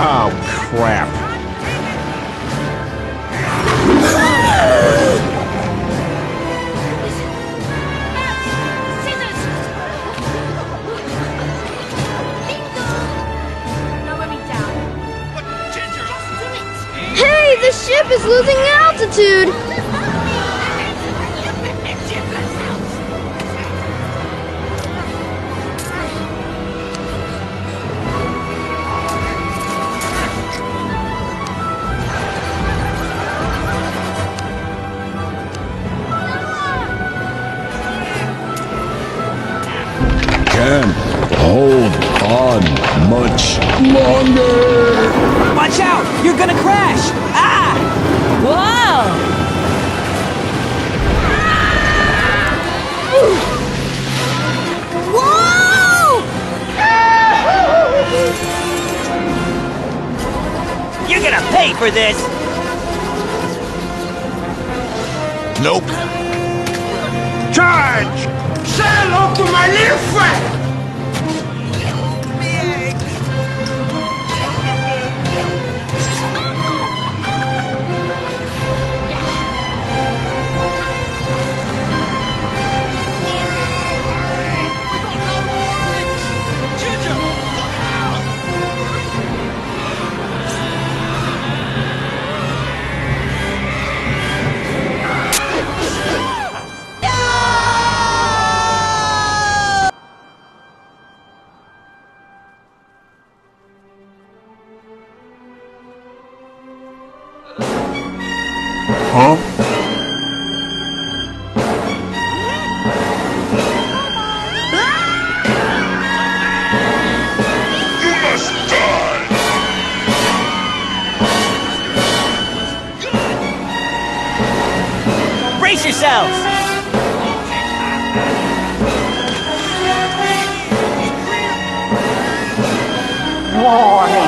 Oh, crap. Hey, the ship is losing altitude! Can't hold on much longer. Watch out! You're gonna crash! Ah! Whoa! You're gonna pay for this! Nope. Charge! Say hello to my little friend! Huh? You must die! Brace yourselves! Warning.